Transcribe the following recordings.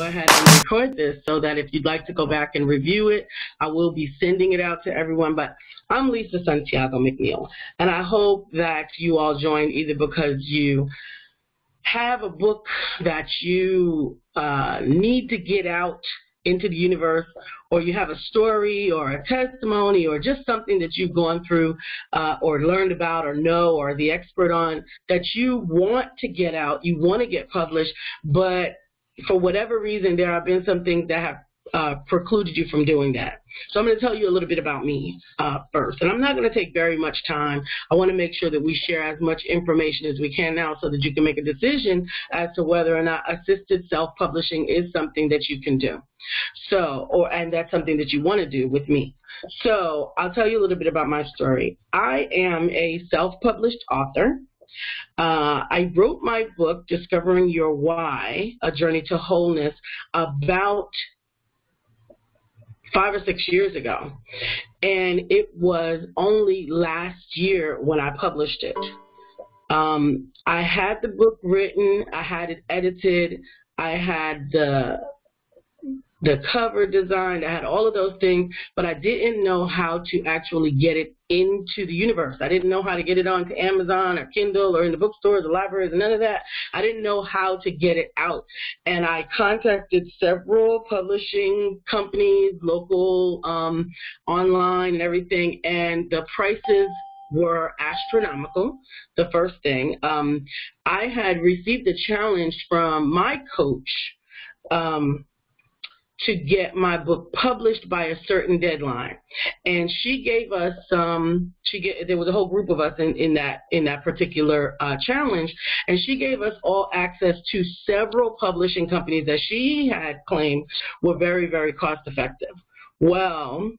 go ahead and record this so that if you'd like to go back and review it, I will be sending it out to everyone. But I'm Lisa Santiago McNeill, and I hope that you all joined either because you have a book that you need to get out into the universe, or you have a story or a testimony or just something that you've gone through or learned about or know or the expert on that you want to get out, you want to get published, but for whatever reason there have been some things that have precluded you from doing that. So I'm going to tell you a little bit about me first, and I'm not going to take very much time. I want to make sure that we share as much information as we can now so that you can make a decision as to whether or not assisted self-publishing is something that you can do. And that's something that you want to do with me. So I'll tell you a little bit about my story. I am a self-published author. I wrote my book, Discovering Your Why, A Journey to Wholeness, about 5 or 6 years ago, and it was only last year when I published it. I had the book written, I had it edited, I had the cover designed, I had all of those things, but I didn't know how to actually get it into the universe. I didn't know how to get it onto Amazon or Kindle or in the bookstores or libraries, none of that. I didn't know how to get it out. And I contacted several publishing companies, local, online and everything, and the prices were astronomical, the first thing. I had received a challenge from my coach to get my book published by a certain deadline, and she gave us there was a whole group of us in that particular challenge, and she gave us all access to several publishing companies that she had claimed were very, very cost effective. Well,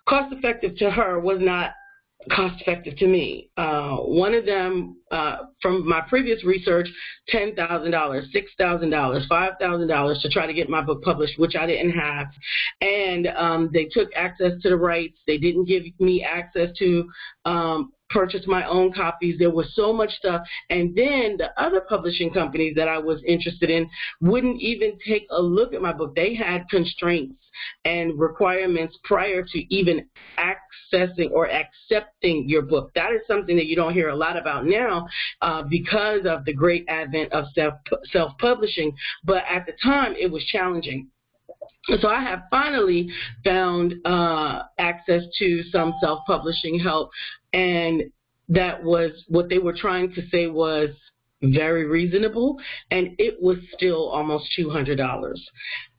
cost effective to her was not cost effective to me. One of them, from my previous research, $10,000, $6,000, $5,000 to try to get my book published, which I didn't have. And they took access to the rights. They didn't give me access to purchase my own copies. There was so much stuff. And then the other publishing companies that I was interested in wouldn't even take a look at my book. They had constraints and requirements prior to even accessing or accepting your book. That is something that you don't hear a lot about now because of the great advent of self-publishing. But at the time, it was challenging. So I have finally found access to some self-publishing help, and that was what they were trying to say was very reasonable, and it was still almost $200.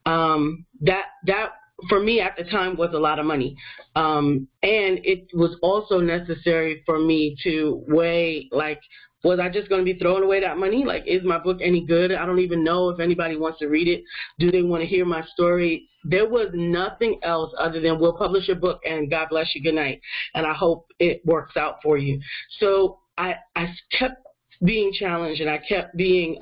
That for me at the time was a lot of money, and it was also necessary for me to weigh, like, was I just going to be throwing away that money? Like, is my book any good? I don't even know if anybody wants to read it. Do they want to hear my story? There was nothing else other than we'll publish your book and God bless you, good night. And I hope it works out for you. So I kept being challenged, and I kept being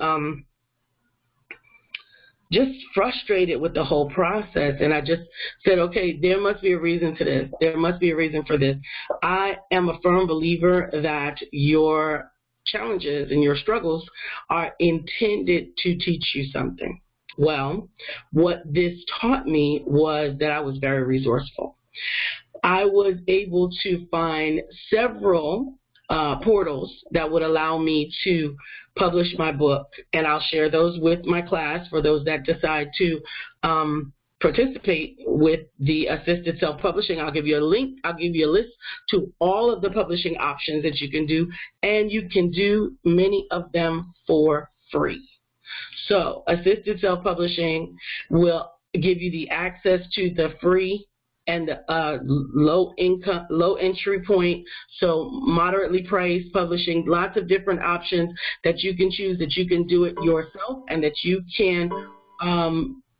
just frustrated with the whole process. And I just said, okay, there must be a reason to this. There must be a reason for this. I am a firm believer that your challenges and your struggles are intended to teach you something. Well, what this taught me was that I was very resourceful. I was able to find several portals that would allow me to publish my book, and I'll share those with my class for those that decide to participate with the assisted self-publishing. I'll give you a link. I'll give you a list to all of the publishing options that you can do, and you can do many of them for free. So assisted self-publishing will give you the access to the free and the low entry point, so moderately priced publishing, lots of different options that you can choose, that you can do it yourself, and that you can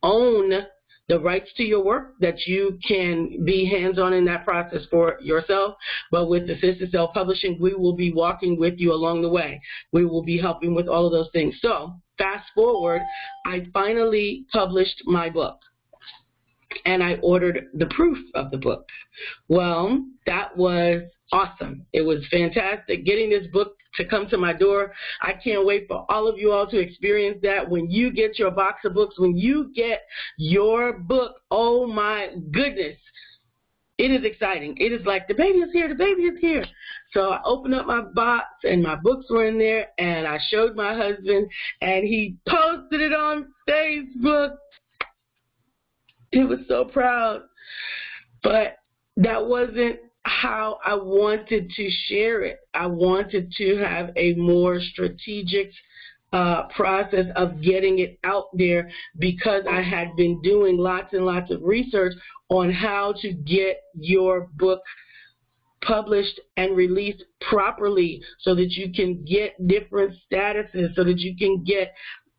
own the rights to your work, that you can be hands-on in that process for yourself. But with assisted self-publishing, we will be walking with you along the way. We will be helping with all of those things. So fast forward, I finally published my book, and I ordered the proof of the book. Well, that was awesome. It was fantastic getting this book to come to my door. I can't wait for all of you all to experience that. When you get your box of books, when you get your book, oh my goodness, it is exciting. It is like, the baby is here, the baby is here. So I opened up my box and my books were in there, and I showed my husband, and he posted it on Facebook. He was so proud. But that wasn't how I wanted to share it. I wanted to have a more strategic process of getting it out there, because I had been doing lots and lots of research on how to get your book published and released properly, so that you can get different statuses, so that you can get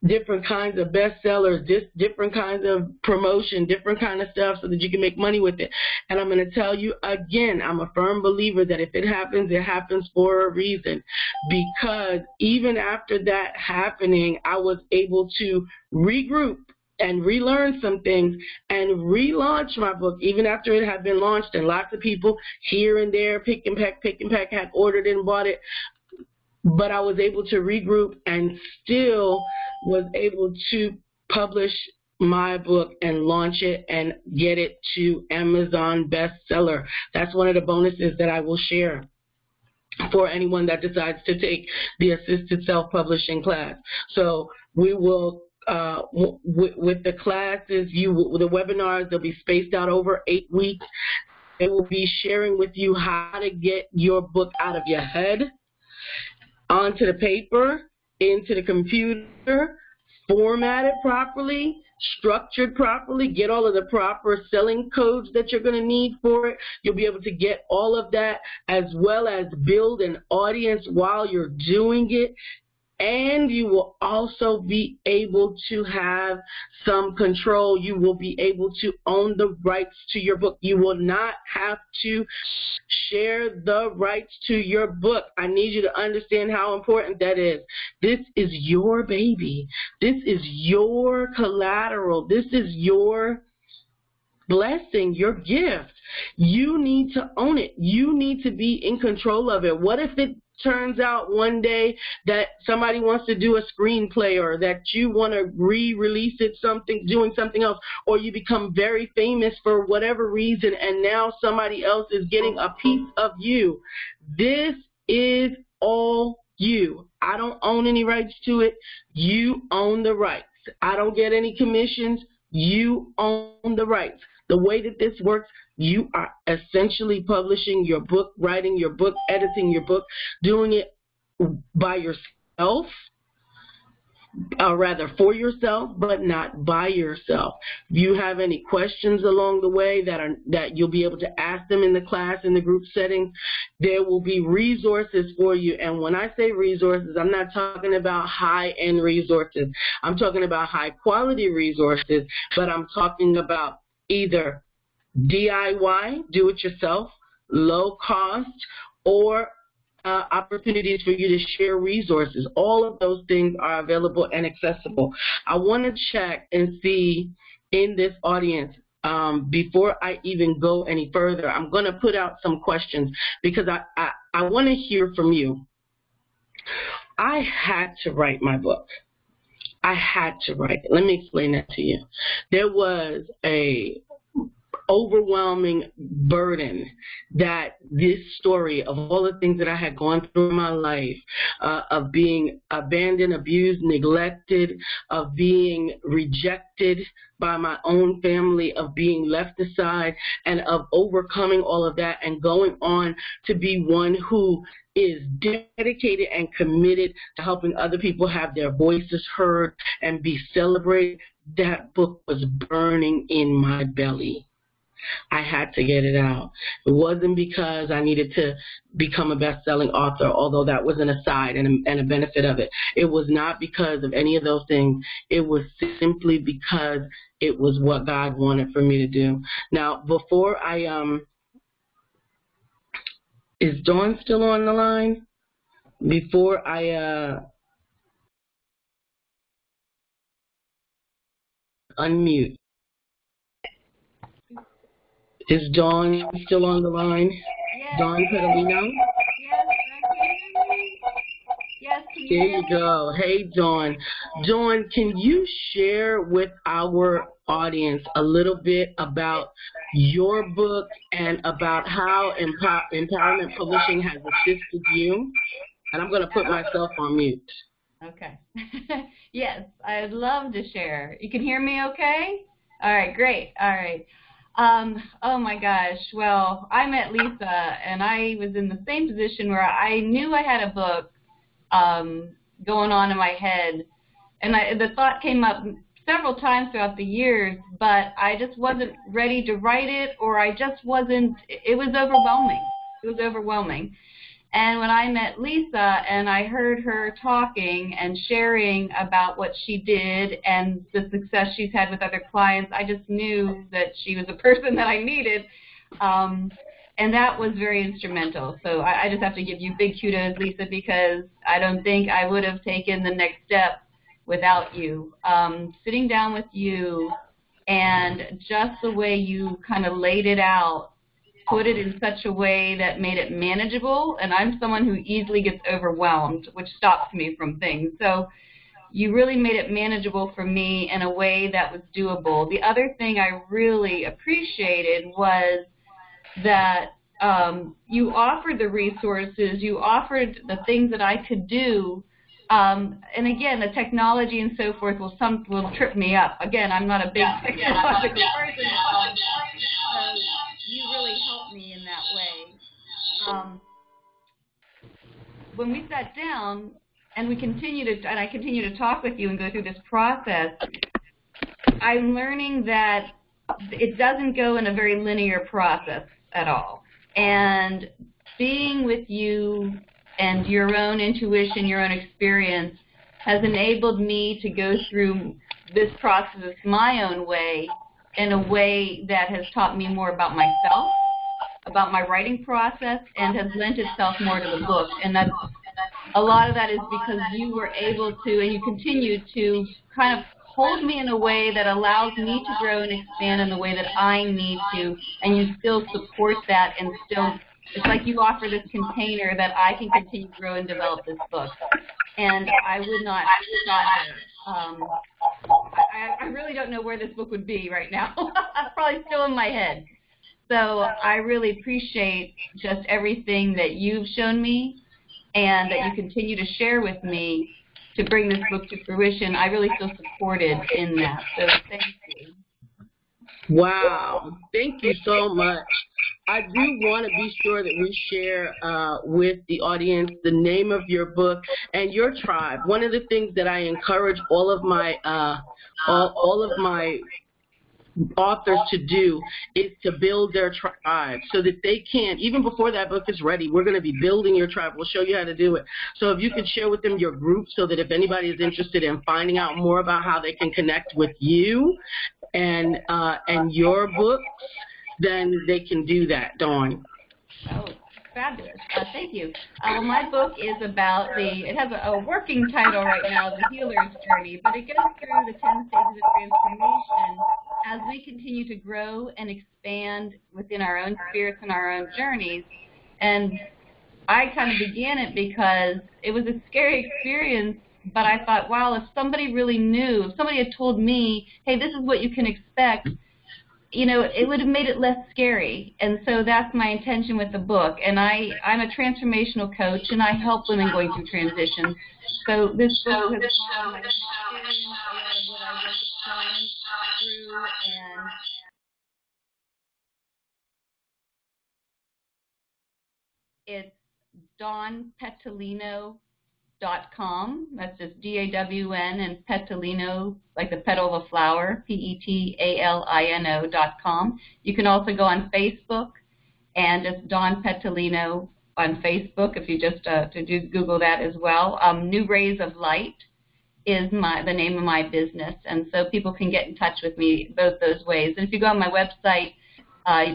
different kinds of bestsellers, different kinds of promotion, different kind of stuff, so that you can make money with it. And I'm going to tell you again, I'm a firm believer that if it happens for a reason. Because even after that happening, I was able to regroup and relearn some things and relaunch my book, even after it had been launched, and lots of people here and there, pick and peck, had ordered and bought it. But I was able to regroup and still was able to publish my book and launch it and get it to Amazon bestseller. That's one of the bonuses that I will share for anyone that decides to take the assisted self-publishing class. So we will, with the classes, the webinars, they'll be spaced out over 8 weeks. They will be sharing with you how to get your book out of your head, onto the paper, into the computer, formatted properly, structured properly, get all of the proper selling codes that you're going to need for it. You'll be able to get all of that, as well as build an audience while you're doing it. And you will also be able to have some control. You will be able to own the rights to your book. You will not have to share the rights to your book. I need you to understand how important that is. This is your baby. This is your collateral. This is your blessing, your gift. You need to own it. You need to be in control of it. What if it turns out one day that somebody wants to do a screenplay, or that you want to re-release it, doing something else, or you become very famous for whatever reason, and now somebody else is getting a piece of you? This is all you. I don't own any rights to it. You own the rights. I don't get any commissions. You own the rights. The way that this works, you are essentially publishing your book, writing your book, editing your book, doing it by yourself, or rather for yourself, but not by yourself. If you have any questions along the way that you'll be able to ask them in the class, in the group setting, there will be resources for you. And when I say resources, I'm not talking about high-end resources. I'm talking about high-quality resources, but I'm talking about either DIY, do it yourself, low cost, or opportunities for you to share resources. All of those things are available and accessible. I want to check and see in this audience, before I even go any further, I'm going to put out some questions, because I want to hear from you. I had to write my book. I had to write it. Let me explain that to you. There was a overwhelming burden that this story of all the things that I had gone through in my life, of being abandoned, abused, neglected, of being rejected by my own family, of being left aside, and of overcoming all of that and going on to be one who is dedicated and committed to helping other people have their voices heard and be celebrated. That book was burning in my belly. I had to get it out. It wasn't because I needed to become a best-selling author, although that was an aside and a benefit of it. It was not because of any of those things. It was simply because it was what God wanted for me to do. Now, before I is Dawn still on the line? Before I unmute. Is Dawn still on the line? Dawn Petalino? Yes, I can hear you. Yes, can you There hear you me? go. Hey, Dawn. Dawn, can you share with our audience a little bit about your book and about how Empowerment Publishing has assisted you? And I'm going to put myself on mute. Okay. Yes, I'd love to share. You can hear me okay? All right, great. All right. Oh my gosh. Well, I met Lisa, and I was in the same position where I knew I had a book going on in my head, and the thought came up several times throughout the years, but I just wasn't ready to write it, or I just wasn't. It was overwhelming. It was overwhelming. And when I met Lisa and I heard her talking and sharing about what she did and the success she's had with other clients, I just knew that she was a person that I needed. And that was very instrumental. So I just have to give you big kudos, Lisa, because I don't think I would have taken the next step without you. Sitting down with you and just the way you kind of laid it out, put it in such a way that made it manageable, and I'm someone who easily gets overwhelmed, which stops me from things. So you really made it manageable for me in a way that was doable. The other thing I really appreciated was that you offered the resources, you offered the things that I could do, and again, the technology and so forth will trip me up. Again, I'm not a big technological person, so you really helped me in that way. When we sat down and I continue to talk with you and go through this process, I'm learning that it doesn't go in a very linear process at all. And being with you and your own intuition, your own experience, has enabled me to go through this process my own way, in a way that has taught me more about myself, about my writing process, and has lent itself more to the book. And that's, a lot of that is because you were able to, and you continue to, kind of hold me in a way that allows me to grow and expand in the way that I need to, and you still support that, and still, it's like you offer this container that I can continue to grow and develop this book. And I would not stop there. I really don't know where this book would be right now. It's probably still in my head. So I really appreciate just everything that you've shown me and that you continue to share with me to bring this book to fruition. I really feel supported in that. So thank you. Wow. Thank you so much. I do want to be sure that we share with the audience the name of your book and your tribe. One of the things that I encourage all of my authors to do is to build their tribe so that they can, even before that book is ready, we're going to be building your tribe. We'll show you how to do it. So if you could share with them your group so that if anybody is interested in finding out more about how they can connect with you and your books, then they can do that, Dawn. Oh, fabulous. Thank you. Well, my book is about it has a working title right now, The Healer's Journey, but it goes through the 10 stages of transformation as we continue to grow and expand within our own spirits and our own journeys. And I kind of began it because it was a scary experience, but I thought, wow, if somebody really knew, if somebody had told me, hey, this is what you can expect, you know, it would have made it less scary. And so that's my intention with the book. And I'm a transformational coach, and I help women going through transitions. So this book has brought my experience, a lot of what I work with clients through, and it's DawnPetalino.com. That's just D-A-W-N and Petalino, like the petal of a flower, Petalino.com. You can also go on Facebook and just Dawn Petalino on Facebook if you just Google that as well. New Rays of Light is the name of my business, and so people can get in touch with me both those ways. And if you go on my website,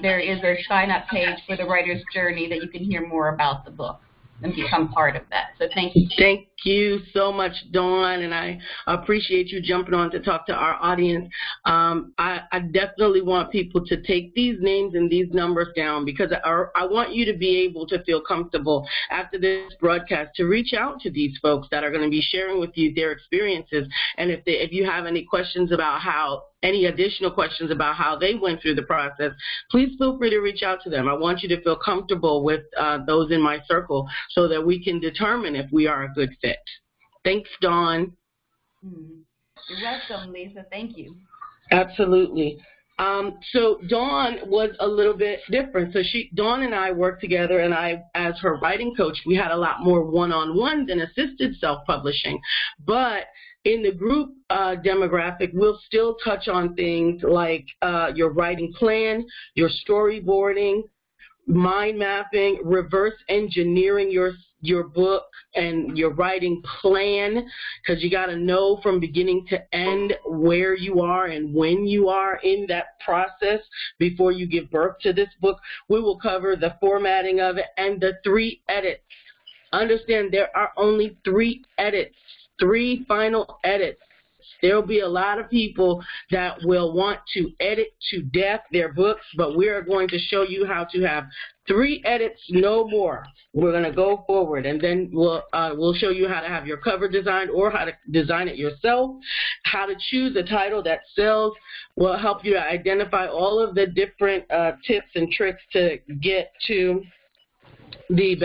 there is a sign-up page for the writer's journey that you can hear more about the book. and become part of that. So thank you. Thank you so much, Dawn, and I appreciate you jumping on to talk to our audience. I definitely want people to take these names and these numbers down, because I want you to be able to feel comfortable after this broadcast to reach out to these folks that are going to be sharing with you their experiences. And if you have any questions about any additional questions about how they went through the process, please feel free to reach out to them. I want you to feel comfortable with those in my circle so that we can determine if we are a good fit. Thanks, Dawn. You're welcome, Lisa. Thank you. Absolutely. So Dawn was a little bit different. So Dawn and I worked together, and I, as her writing coach, we had a lot more one-on-one than assisted self-publishing. But in the group demographic, we'll still touch on things like your writing plan, your storyboarding, mind mapping, reverse engineering your book and your writing plan, because you got to know from beginning to end where you are and when you are in that process before you give birth to this book. We will cover the formatting of it and the 3 edits. Understand there are only 3 edits, 3 final edits. There will be a lot of people that will want to edit to death their books, but we are going to show you how to have 3 edits, no more. We're going to go forward, and then we'll show you how to have your cover designed or how to design it yourself, how to choose a title that sells. We'll help you to identify all of the different tips and tricks to get to the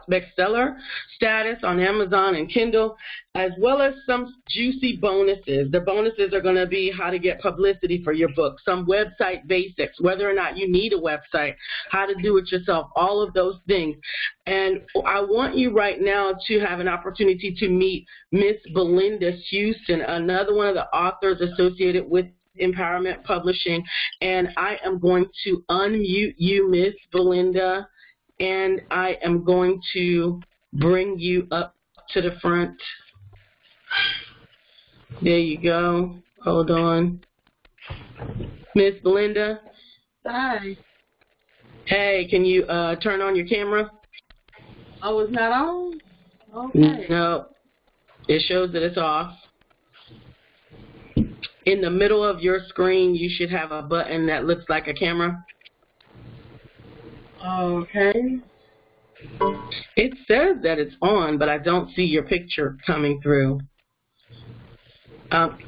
bestseller status on Amazon and Kindle, as well as some juicy bonuses. The bonuses are going to be how to get publicity for your book, some website basics, whether or not you need a website, how to do it yourself, all of those things. And I want you right now to have an opportunity to meet Miss Belinda Houston, another one of the authors associated with Empowerment Publishing. And I am going to unmute you, Miss Belinda, and I am going to bring you up to the front. There you go. Hold on. Miss Belinda? Hi. Hey, can you turn on your camera? Oh, it's not on? Okay. No. It shows that it's off. In the middle of your screen, you should have a button that looks like a camera. Okay. It says that it's on, but I don't see your picture coming through.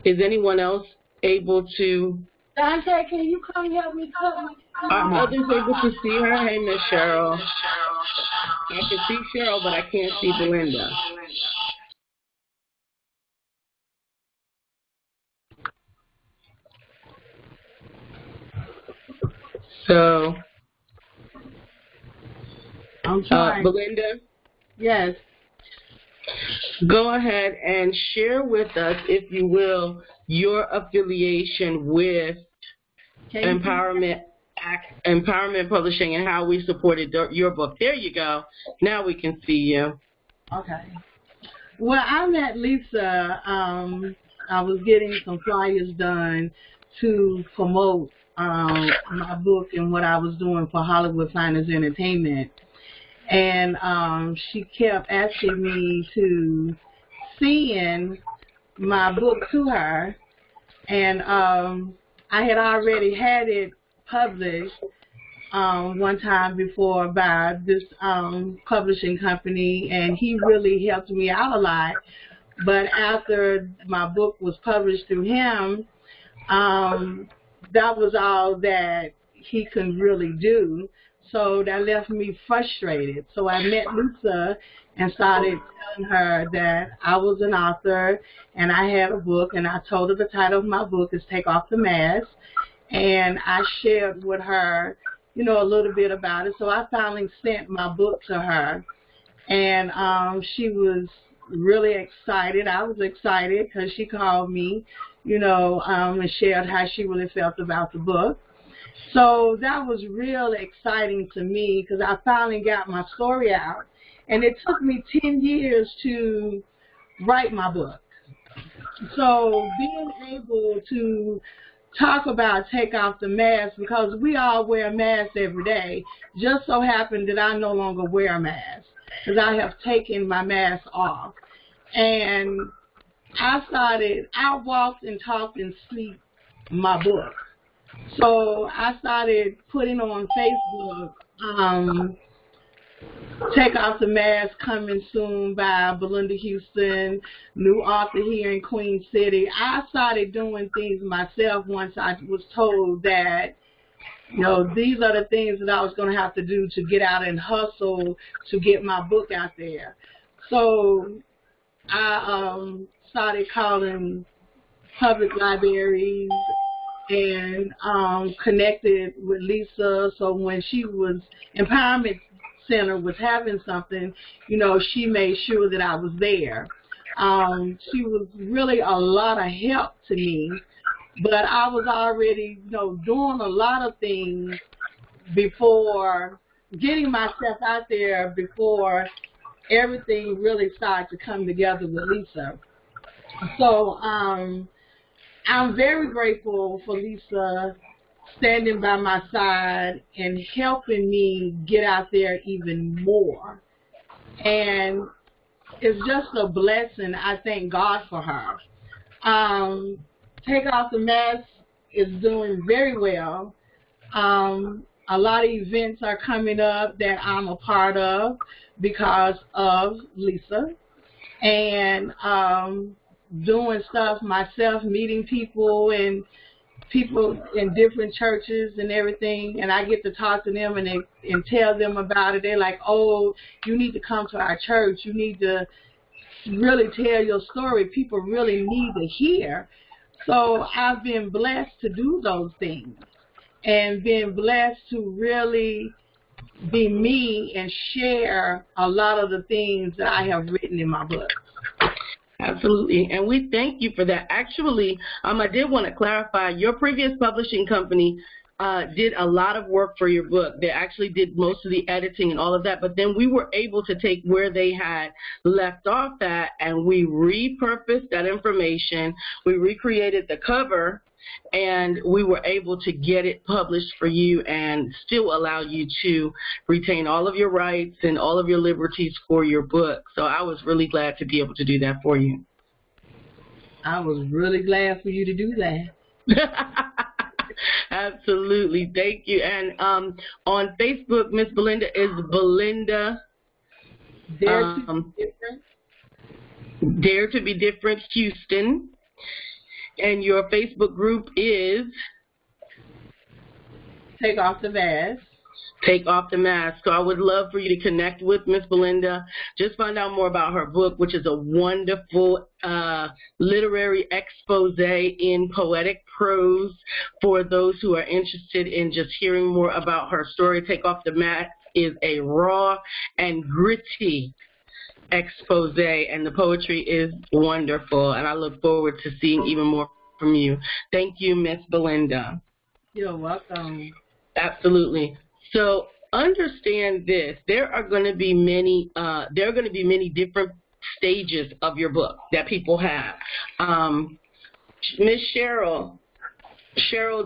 Is anyone else able to? Dante, can you come help me cut my Are others able to see her? Hey, Miss Cheryl. I can see Cheryl, but I can't see Belinda. So, I'm trying. Belinda? Yes. Go ahead and share with us, if you will, your affiliation with Empowerment Publishing and how we supported your book. There you go. Now we can see you. Okay. Well, I met Lisa. I was getting some flyers done to promote my book and what I was doing for Hollywood Finest Entertainment. And she kept asking me to send my book to her. And I had already had it published one time before by this publishing company, and he really helped me out a lot. But after my book was published through him, that was all that he could really do. So that left me frustrated. So I met Lisa and started telling her that I was an author and I had a book, and I told her the title of my book is Take Off the Mask. And I shared with her, you know, a little bit about it. So I finally sent my book to her, and she was really excited. I was excited because she called me, you know, and shared how she really felt about the book. So that was real exciting to me because I finally got my story out. And it took me 10 years to write my book. So being able to talk about take off the mask, because we all wear masks every day, just so happened that I no longer wear a mask. because I have taken my mask off. And I walked and talked and sleep my book. So I started putting on Facebook, Take Off the Mask, coming soon by Belinda Houston, new author here in Queen City. I started doing things myself once I was told that, these are the things that I was going to have to do to get out and hustle to get my book out there. So I started calling public libraries and connected with Lisa. So when she was Empowerment Center was having something, she made sure that I was there. She was really a lot of help to me, but I was already, doing a lot of things before getting myself out there before everything really started to come together with Lisa. So I'm very grateful for Lisa standing by my side and helping me get out there even more. And it's just a blessing. I thank God for her. Take Off the Mask is doing very well. A lot of events are coming up that I'm a part of because of Lisa. And doing stuff myself, meeting people and people in different churches and everything, and I get to talk to them and tell them about it. They're like, oh, you need to come to our church. You need to really tell your story. People really need to hear. So I've been blessed to do those things and been blessed to really be me and share a lot of the things that I have written in my book. Absolutely, and we thank you for that. Actually, I did want to clarify, your previous publishing company did a lot of work for your book. They actually did most of the editing and all of that, but then we were able to take where they had left off at, and we repurposed that information. We recreated the cover, and we were able to get it published for you and still allow you to retain all of your rights and all of your liberties for your book. So I was really glad to be able to do that for you. I was really glad for you to do that. Absolutely. Thank you. And on Facebook, Miss Belinda is Belinda Dare to Be Different. Dare to Be Different Houston. And your Facebook group is Take Off the Mask. Take Off the Mask. So I would love for you to connect with Miss Belinda. Just find out more about her book, which is a wonderful literary expose in poetic prose for those who are interested in just hearing more about her story. Take Off the Mask is a raw and gritty expose, and the poetry is wonderful, and I look forward to seeing even more from you. Thank you, Miss Belinda. You're welcome. Absolutely. So understand this: there are going to be many different stages of your book that people have. Miss Cheryl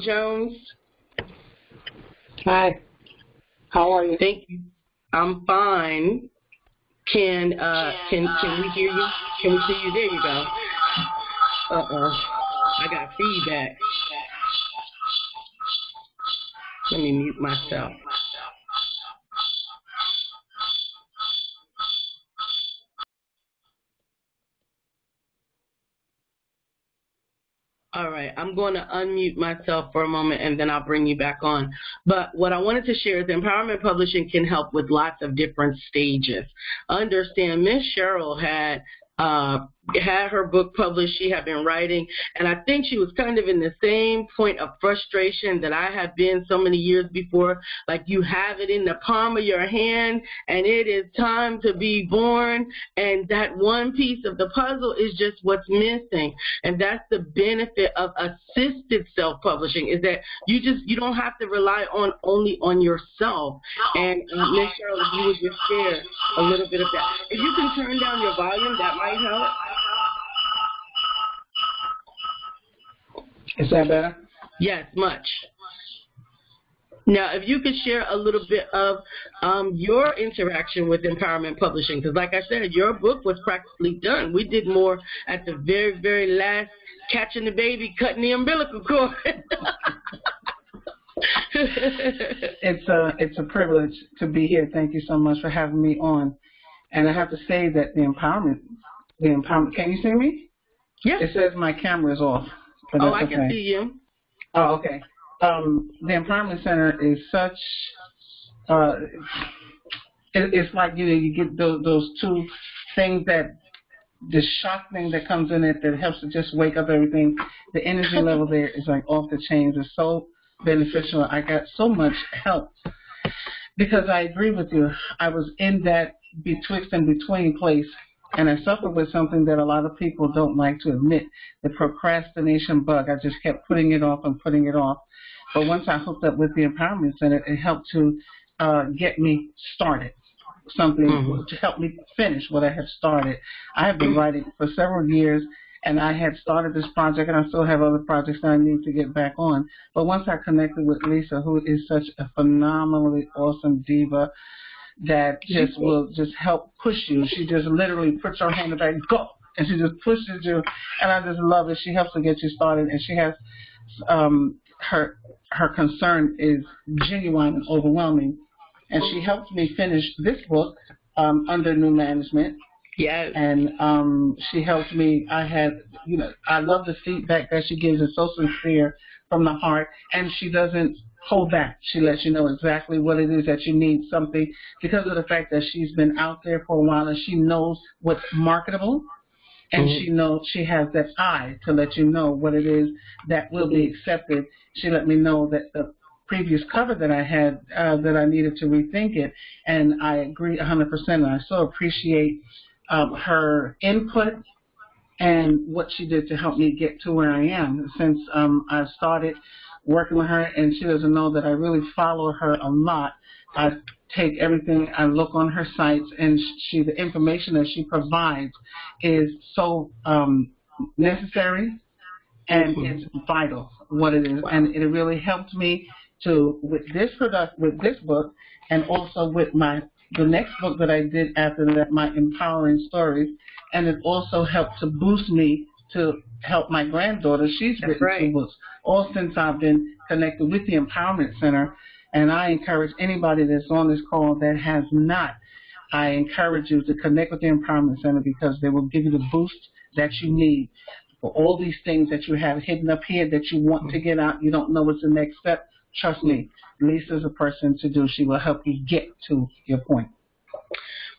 Jones. Hi. How are you? Thank you. I'm fine. Can we hear you? Can we see you? There you go. I got feedback. Let me mute myself. All right, I'm going to unmute myself for a moment and then I'll bring you back on. But what I wanted to share is Empowerment Publishing can help with lots of different stages. Understand, Miss Cheryl had her book published. She had been writing, and I think she was kind of in the same point of frustration that I have been so many years before. Like, you have it in the palm of your hand and it is time to be born, and that one piece of the puzzle is just what's missing. And that's the benefit of assisted self-publishing, is that you don't have to rely only on yourself. And Ms. Cheryl, if you would just share a little bit of that. If you can turn down your volume, that might help. Is that better? Yes, much. Now, if you could share a little bit of your interaction with Empowerment Publishing, because like I said, your book was practically done. We did more at the very, very last, catching the baby, cutting the umbilical cord. It's a privilege to be here. Thank you so much for having me on. And I have to say that the empowerment, can you see me? Yeah. It says my camera is off. But oh, that's I can see you. Oh, okay. The Empowerment Center is such, it's like, you get those two things that, the shock thing that comes in it that helps to just wake up everything. The energy level there is like off the chains. It's so beneficial. I got so much help because I agree with you. I was in that betwixt and between place, and I suffered with something that a lot of people don't like to admit, the procrastination bug. I just kept putting it off and putting it off. But once I hooked up with the Empowerment Center, it helped to get me started, something to help me finish what I had started. I have been writing for several years, and I had started this project, and I still have other projects that I need to get back on. But once I connected with Lisa, who is such a phenomenally awesome diva, that just will just help push you. She just literally puts her hand in the back, go, and she just pushes you, and I just love it. She helps to get you started, and she has her concern is genuine and overwhelming, and she helped me finish this book under new management. Yes. And she helped me. I love the feedback that she gives. It's so sincere from the heart, and she doesn't hold back. She lets you know exactly what it is that you need, something, because of the fact that she's been out there for a while and she knows what's marketable, and she knows, she has that eye to let you know what it is that will be accepted. She let me know that the previous cover that I had, that I needed to rethink it, and I agree 100%, and I so appreciate her input and what she did to help me get to where I am. Since I started working with her, and she doesn't know that I really follow her a lot. I take everything, I look on her sites, and the information that she provides is so necessary, and it's vital what it is. And it really helped me to with this book, and also with the next book that I did after that, my Empowering Stories, and it also helped to boost me to help my granddaughter. She's written 2 books, all since I've been connected with the Empowerment Center. And I encourage anybody that's on this call that has not, I encourage you to connect with the Empowerment Center, because they will give you the boost that you need for all these things that you have hidden up here that you want to get out. You don't know what's the next step. Trust me, Lisa's a person to do. She will help you get to your point.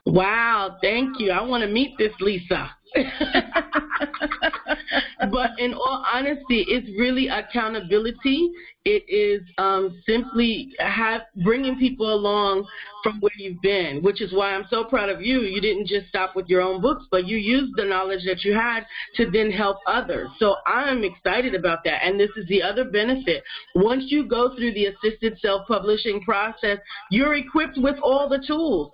Wow, thank you. I want to meet this Lisa. But in all honesty, it's really accountability. It is simply bringing people along from where you've been, which is why I'm so proud of you. You didn't just stop with your own books, but you used the knowledge that you had to then help others. So I'm excited about that. And this is the other benefit. Once you go through the assisted self-publishing process, you're equipped with all the tools.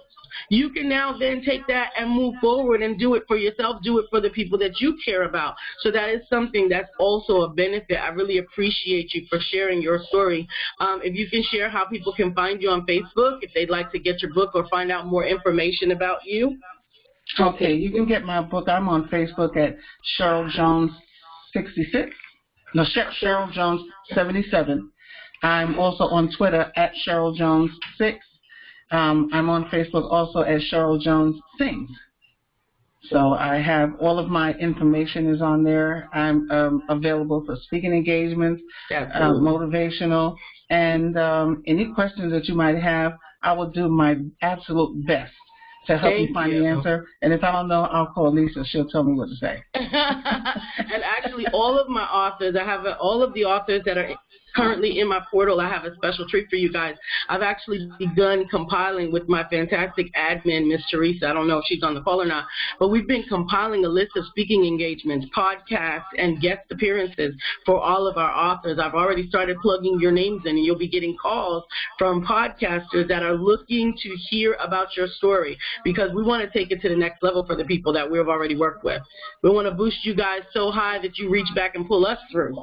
You can now then take that and move forward and do it for yourself, do it for the people that you care about. So that is something that's also a benefit. I really appreciate you for sharing your story. If you can share how people can find you on Facebook, if they'd like to get your book or find out more information about you. Okay, you can get my book. I'm on Facebook at Cheryl Jones 66. No, Cheryl Jones 77. I'm also on Twitter at Cheryl Jones 6. I'm on Facebook also as Cheryl Jones Sings. So I have all of my information is on there. I'm available for speaking engagements, motivational, and any questions that you might have. I will do my absolute best to help you find the answer. And if I don't know, I'll call Lisa. She'll tell me what to say. And actually, all of my authors, I have all of the authors that are currently in my portal. I have a special treat for you guys. I've actually begun compiling with my fantastic admin, Miss Teresa. I don't know if she's on the call or not, but we've been compiling a list of speaking engagements, podcasts, and guest appearances for all of our authors. I've already started plugging your names in, and you'll be getting calls from podcasters that are looking to hear about your story, because we want to take it to the next level for the people that we've already worked with. We want to boost you guys so high that you reach back and pull us through.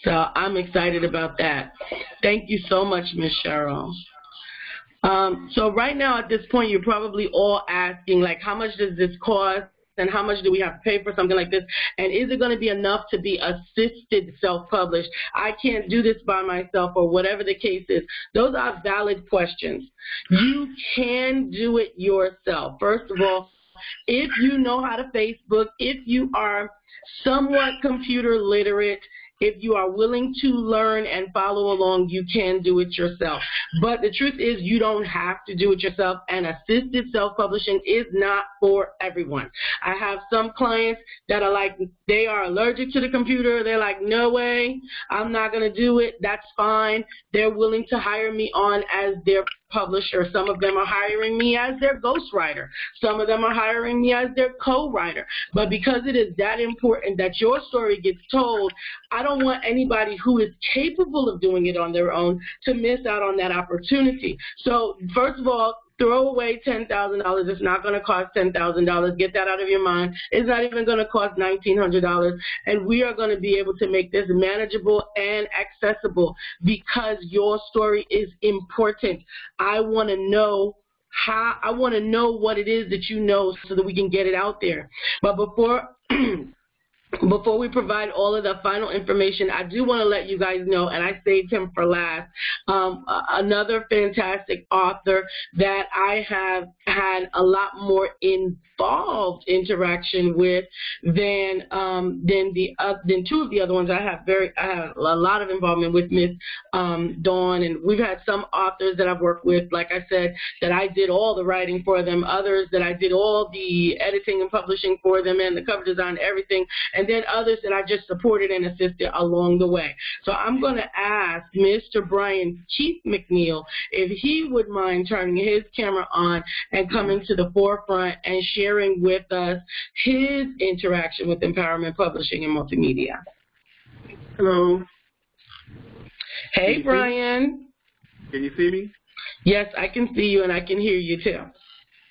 So I'm excited about that. Thank you so much, Miss Cheryl. So right now at this point, you're probably all asking, like, how much does this cost? And how much do we have to pay for something like this? And is it going to be enough to be assisted self-published? I can't do this by myself, or whatever the case is. Those are valid questions. You can do it yourself. First of all, if you know how to Facebook, if you are somewhat computer literate, if you are willing to learn and follow along, you can do it yourself. But the truth is, you don't have to do it yourself, and assisted self-publishing is not for everyone. I have some clients that are like, they are allergic to the computer. They're like, no way, I'm not going to do it. That's fine. They're willing to hire me on as their publisher. Some of them are hiring me as their ghostwriter. Some of them are hiring me as their co-writer. But because it is that important that your story gets told, I don't want anybody who is capable of doing it on their own to miss out on that opportunity. So first of all, throw away $10,000. It's not going to cost $10,000. Get that out of your mind. It's not even going to cost $1,900. And we are going to be able to make this manageable and accessible because your story is important. I want to know what it is that you know so that we can get it out there. But before we provide all of the final information, I do want to let you guys know, and I saved him for last, another fantastic author that I have had a lot more involved interaction with than two of the other ones. I have a lot of involvement with Miss Dawn, and we've had some authors that I've worked with, like I said, that I did all the writing for them, others that I did all the editing and publishing for them, and the cover design, everything. And then others that I just supported and assisted along the way. So I'm going to ask Mr. Brian Keith McNeill if he would mind turning his camera on and coming to the forefront and sharing with us his interaction with empowerment publishing and multimedia. Hello. Hey, Brian. Can you see me? Yes, I can see you and I can hear you too.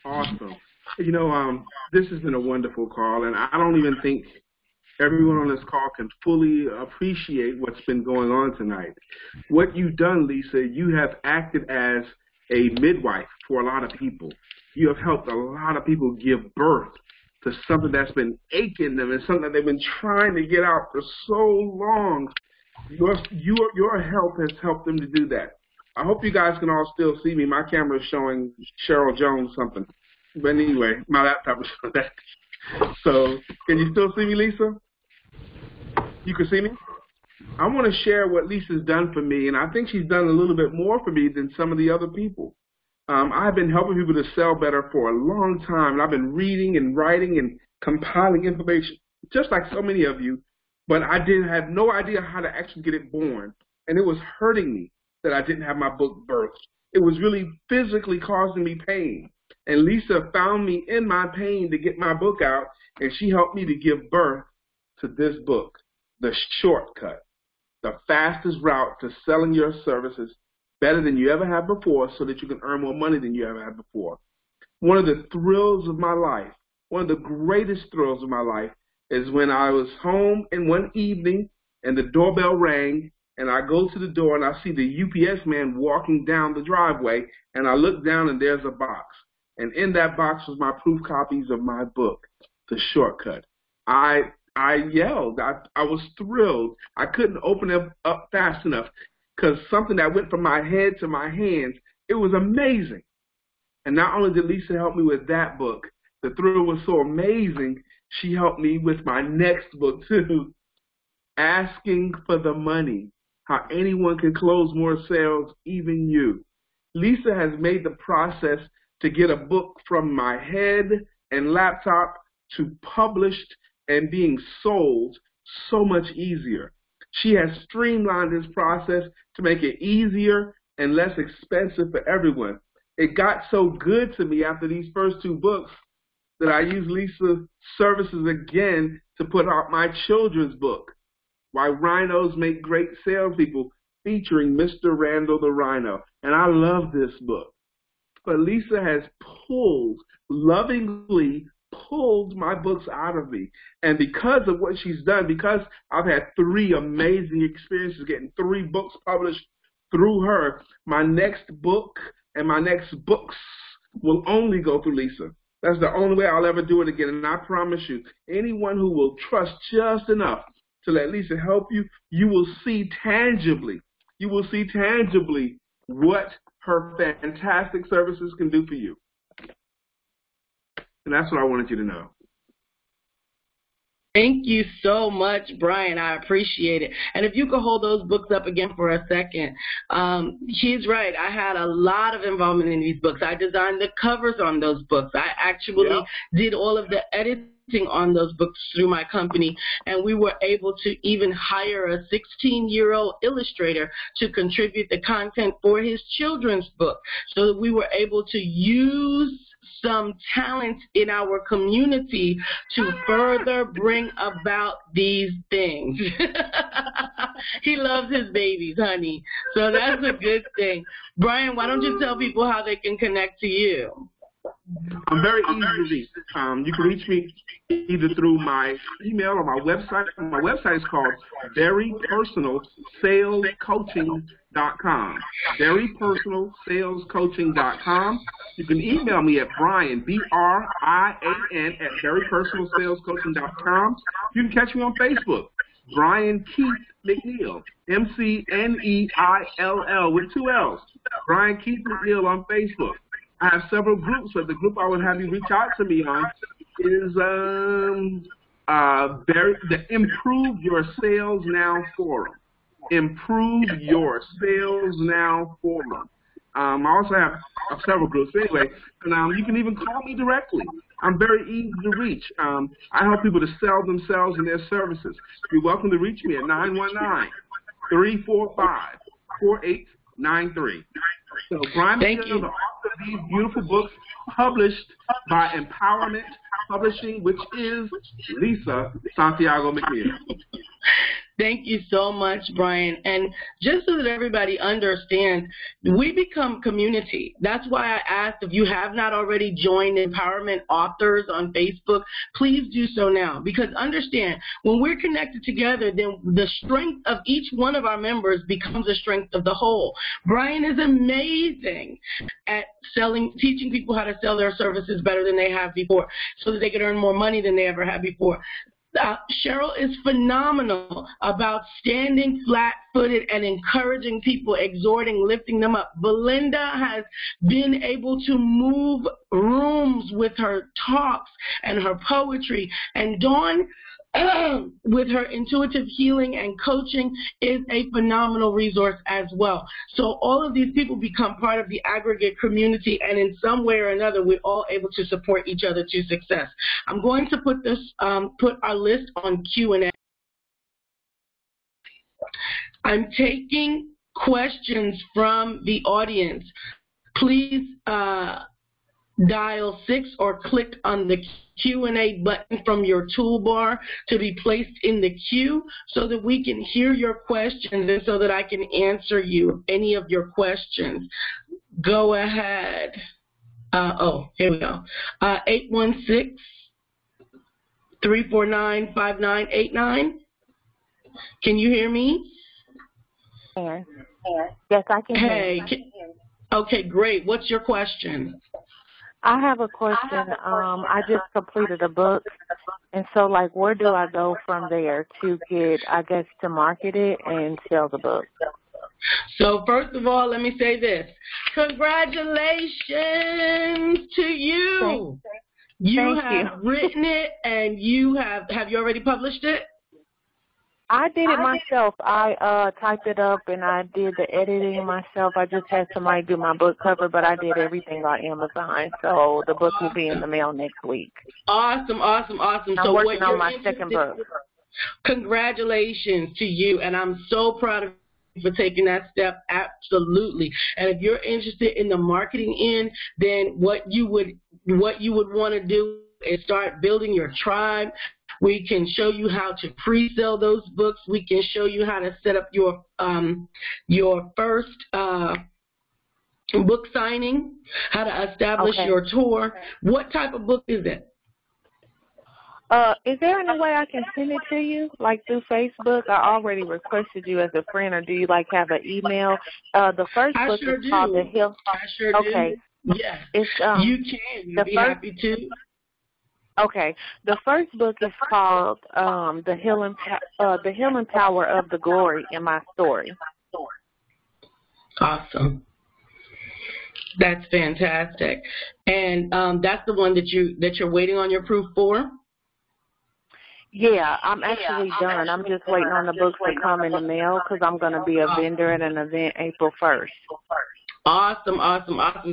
Awesome. You know, this has been a wonderful call, and I don't even think everyone on this call can fully appreciate what's been going on tonight. What you've done, Lisa, you have acted as a midwife for a lot of people. You have helped a lot of people give birth to something that's been aching them and something that they've been trying to get out for so long. Your help has helped them to do that. I hope you guys can all still see me. My camera is showing Cheryl Jones something. But anyway, my laptop is showing that. So, can you still see me, Lisa? You can see me? I want to share what Lisa's done for me, and I think she's done a little bit more for me than some of the other people. I've been helping people to sell better for a long time, and I've been reading and writing and compiling information, just like so many of you, but I didn't have no idea how to actually get it born, and it was hurting me that I didn't have my book birthed. It was really physically causing me pain. And Lisa found me in my pain to get my book out, and she helped me to give birth to this book, The Shortcut, the fastest route to selling your services better than you ever have before so that you can earn more money than you ever had before. One of the thrills of my life, one of the greatest thrills of my life, is when I was home in one evening and the doorbell rang, and I go to the door and I see the UPS man walking down the driveway, and I look down and there's a box. And in that box was my proof copies of my book, The Shortcut. I yelled. I was thrilled. I couldn't open it up fast enough because something that went from my head to my hands, it was amazing. And not only did Lisa help me with that book, the thrill was so amazing, she helped me with my next book too, Asking for the Money, How Anyone Can Close More Sales, Even You. Lisa has made the process to get a book from my head and laptop to published and being sold so much easier. She has streamlined this process to make it easier and less expensive for everyone. It got so good to me after these first two books that I used Lisa's services again to put out my children's book, Why Rhinos Make Great Salespeople, featuring Mr. Randall the Rhino. And I love this book. But Lisa has pulled lovingly pulled my books out of me. And because of what she's done, because I've had 3 amazing experiences getting 3 books published through her, my next book and my next books will only go through Lisa. That's the only way I'll ever do it again. And I promise you, anyone who will trust just enough to let Lisa help you, you will see tangibly what her fantastic services can do for you. And that's what I wanted you to know. Thank you so much, Brian. I appreciate it. And if you could hold those books up again for a second. He's right. I had a lot of involvement in these books. I designed the covers on those books. I actually did all of the editing on those books through my company, and we were able to even hire a 16-year-old illustrator to contribute the content for his children's book, so that we were able to use some talent in our community to further bring about these things. He loves his babies, honey. So that's a good thing. Brian, why don't you tell people how they can connect to you? I'm very easy to reach. You can reach me either through my email or my website. My website is called verypersonalsalescoaching.com. verypersonalsalescoaching.com. You can email me at Brian, BRIAN, at verypersonalsalescoaching.com. You can catch me on Facebook, Brian Keith McNeill, McNeill with 2 L's. Brian Keith McNeill on Facebook. I have several groups, but the group I would have you reach out to me on is the Improve Your Sales Now Forum. Improve Your Sales Now Forum. I also have several groups. Anyway, and you can even call me directly. I'm very easy to reach. I help people to sell themselves and their services. You're welcome to reach me at 919-345-4893. So Brian McNeill, the author of these beautiful books published by Empowerment Publishing, which is Lisa Santiago McNeill. Thank you so much, Brian. And just so that everybody understands, we become community. That's why I asked, if you have not already joined Empowerment Authors on Facebook, please do so now. Because understand, when we're connected together, then the strength of each one of our members becomes the strength of the whole. Brian is amazing at teaching people how to sell their services better than they have before, so that they can earn more money than they ever had before. Cheryl is phenomenal about standing flat-footed and encouraging people, exhorting, lifting them up. Belinda has been able to move rooms with her talks and her poetry. And Dawn, with her intuitive healing and coaching, is a phenomenal resource as well. So all of these people become part of the aggregate community, and in some way or another, we're all able to support each other to success. I'm going to put our list on Q&A. I'm taking questions from the audience. Please dial 6 or click on the Q&A button from your toolbar to be placed in the queue, so that we can hear your questions and so that I can answer any of your questions. Go ahead. Here we go. 816-349-5989. Can you hear me? Yes, I can hear you. Okay, great. What's your question? I have a question. I just completed a book, and so, where do I go from there to get, to market it and sell the book? So, first of all, let me say this. Congratulations to you. You have written it, and have you already published it? I did it myself. I typed it up, and I did the editing myself. I just had somebody do my book cover, but I did everything on Amazon. So the book will be in the mail next week. Awesome. I'm working on my second book. Congratulations to you, and I'm so proud of you for taking that step. Absolutely. And if you're interested in the marketing end, then what you would want to do is start building your tribe. We can show you how to pre-sell those books. We can show you how to set up your first book signing, how to establish your tour. What type of book is it? Is there any way I can send it to you, like through Facebook? I already requested you as a friend, or do you like have an email? The first book is called The Hill. I sure okay. do. Yes. It's You can. You'd be happy to. Okay. The first book is called The Healing Power of the Glory in My Story. Awesome. That's fantastic. And that's the one that you're waiting on your proof for? Yeah, I'm actually done. I'm just waiting on the books to come in the mail because I'm going to be a vendor at an event April 1st. Awesome.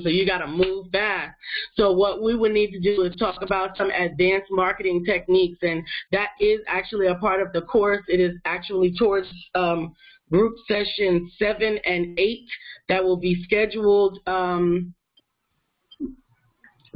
So you got to move fast. So what we would need to do is talk about some advanced marketing techniques, and that is actually a part of the course. It is actually towards group session 7 and 8 that will be scheduled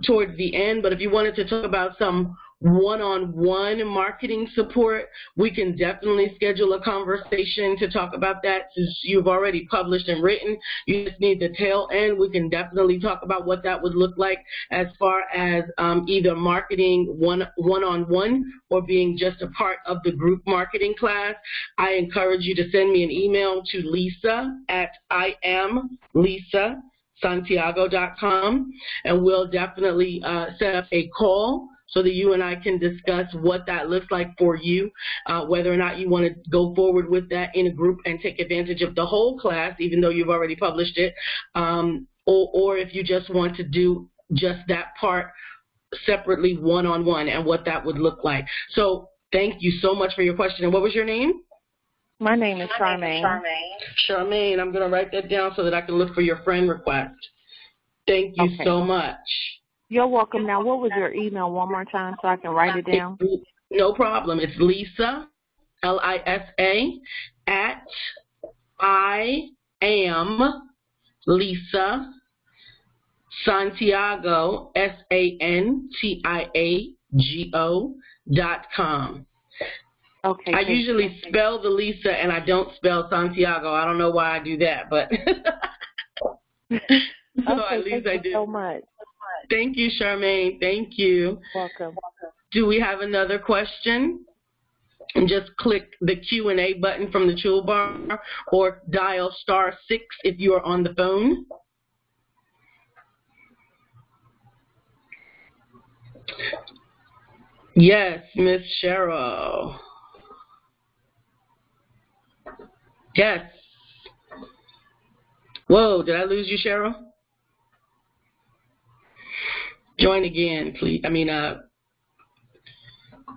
towards the end. But if you wanted to talk about some one-on-one marketing support, we can definitely schedule a conversation to talk about that. Since you've already published and written, you just need the tail end. We can definitely talk about what that would look like as far as either marketing one-on-one or being just a part of the group marketing class. I encourage you to send me an email to Lisa at IamLisaSantiago.com, and we'll definitely set up a call so that you and I can discuss what that looks like for you, whether or not you want to go forward with that in a group and take advantage of the whole class, even though you've already published it, or if you just want to do just that part separately one-on-one and what that would look like. So thank you so much for your question. And what was your name? My name is Charmaine. Charmaine, I'm going to write that down so that I can look for your friend request. Thank you so much. You're welcome. Now, what was your email one more time so I can write it down? No problem. It's Lisa, Lisa, at IamLisa Santiago, SANTIAGO.com. Okay. I usually spell the Lisa and I don't spell Santiago. I don't know why I do that, but at least I do. Thank you so much. Thank you, Charmaine. Thank you. Welcome. Do we have another question? And just click the Q&A button from the toolbar or dial *6 if you are on the phone. Yes, Miss Cheryl. Yes. Whoa, did I lose you, Cheryl? Join again, please.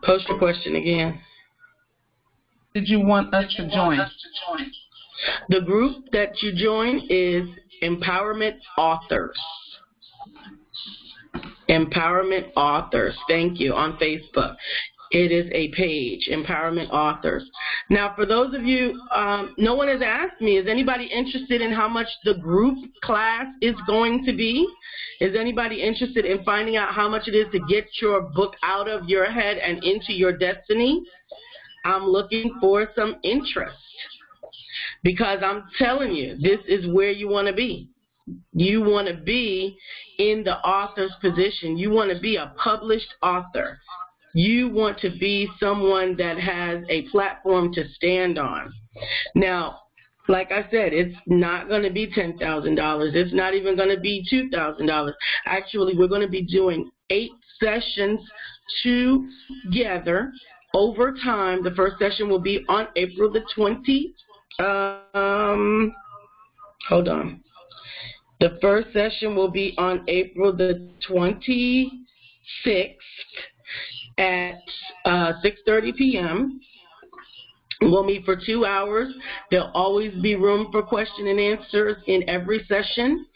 Post your question again. Did you want us to join? The group that you join is Empowerment Authors. Empowerment Authors. Thank you. On Facebook. It is a page, Empowerment Authors. Now, for those of you, no one has asked me, is anybody interested in how much the group class is going to be? Is anybody interested in finding out how much it is to get your book out of your head and into your destiny? I'm looking for some interest because I'm telling you, this is where you want to be. You want to be in the author's position. You want to be a published author. You want to be someone that has a platform to stand on. Now, like I said, it's not going to be $10,000. It's not even going to be $2,000. Actually, we're going to be doing 8 sessions together over time. The first session will be on April the 20th. Hold on. The first session will be on April the 26th. At 6:30 p.m. We'll meet for 2 hours. There'll always be room for question and answers in every session.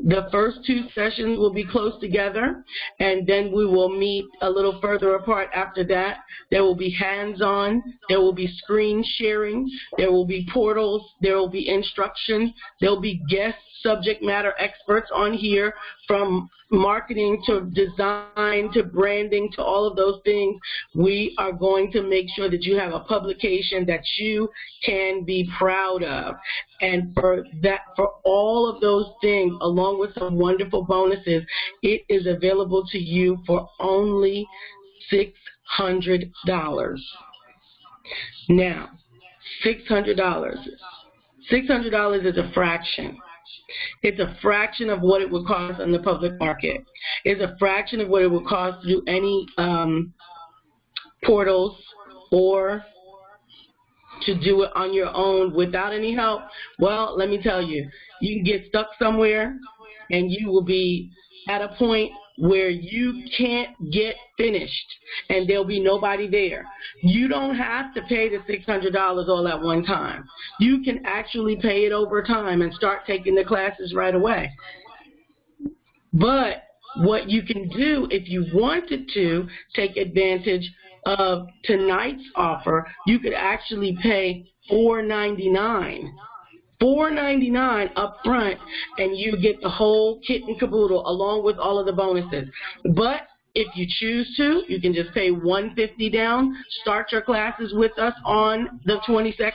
The first 2 sessions will be close together, and then we will meet a little further apart after that. There will be hands-on. There will be screen sharing. There will be portals. There will be instruction. There will be guest subject matter experts on here, from marketing to design to branding to all of those things. We are going to make sure that you have a publication that you can be proud of. And for all of those things, along with some wonderful bonuses, it is available to you for only Now, $600. $600 is a fraction. It's a fraction of what it would cost in the public market. It's a fraction of what it would cost to do any portals or to do it on your own without any help. Well, let me tell you, you can get stuck somewhere and you will be at a point where you can't get finished and there'll be nobody there. You don't have to pay the $600 all at one time. You can actually pay it over time and start taking the classes right away. But what you can do if you wanted to take advantage of tonight's offer, you could actually pay $4.99. $4.99 up front, and you get the whole kit and caboodle along with all of the bonuses. But if you choose to, you can just pay $150 down, start your classes with us on the 26th,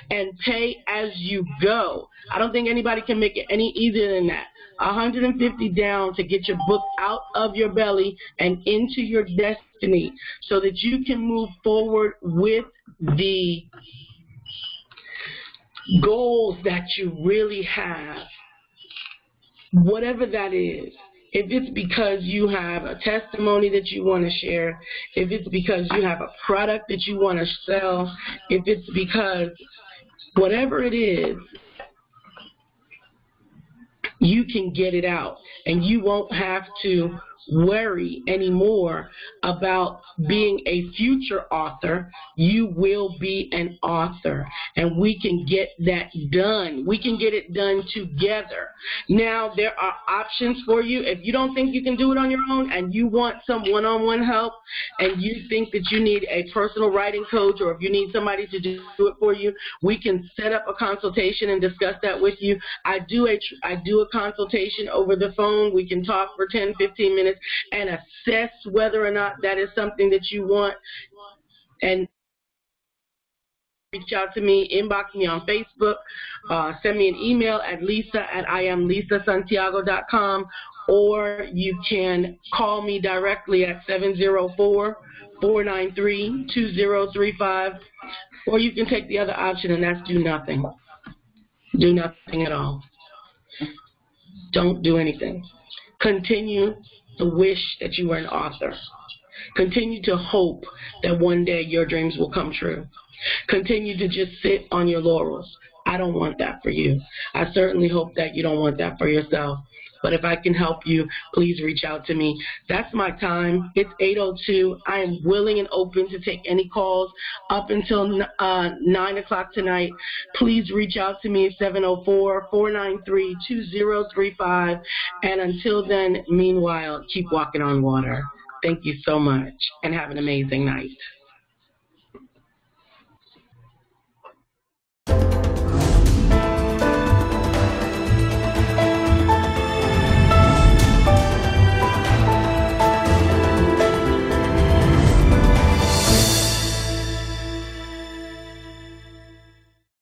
and pay as you go. I don't think anybody can make it any easier than that. $150 down to get your book out of your belly and into your destiny so that you can move forward with the goals that you really have, whatever that is. If it's because you have a testimony that you want to share, if it's because you have a product that you want to sell, if it's because whatever it is, you can get it out and you won't have to worry anymore about being a future author. You will be an author, and we can get that done. We can get it done together. Now, there are options for you. If you don't think you can do it on your own and you want some one-on-one help and you think that you need a personal writing coach, or if you need somebody to do it for you, we can set up a consultation and discuss that with you. I do a consultation over the phone. We can talk for 10, 15 minutes and assess whether or not that is something that you want. And reach out to me, inbox me on Facebook, send me an email at lisa@IamLisaSantiago.com, or you can call me directly at 704-493-2035, or you can take the other option, and that's do nothing. Do nothing at all. Don't do anything. Continue to wish that you were an author. Continue to hope that one day your dreams will come true. Continue to just sit on your laurels. I don't want that for you. I certainly hope that you don't want that for yourself. But if I can help you, please reach out to me. That's my time. It's 8:02. I am willing and open to take any calls up until 9 o'clock tonight. Please reach out to me, 704-493-2035. And until then, meanwhile, keep walking on water. Thank you so much, and have an amazing night.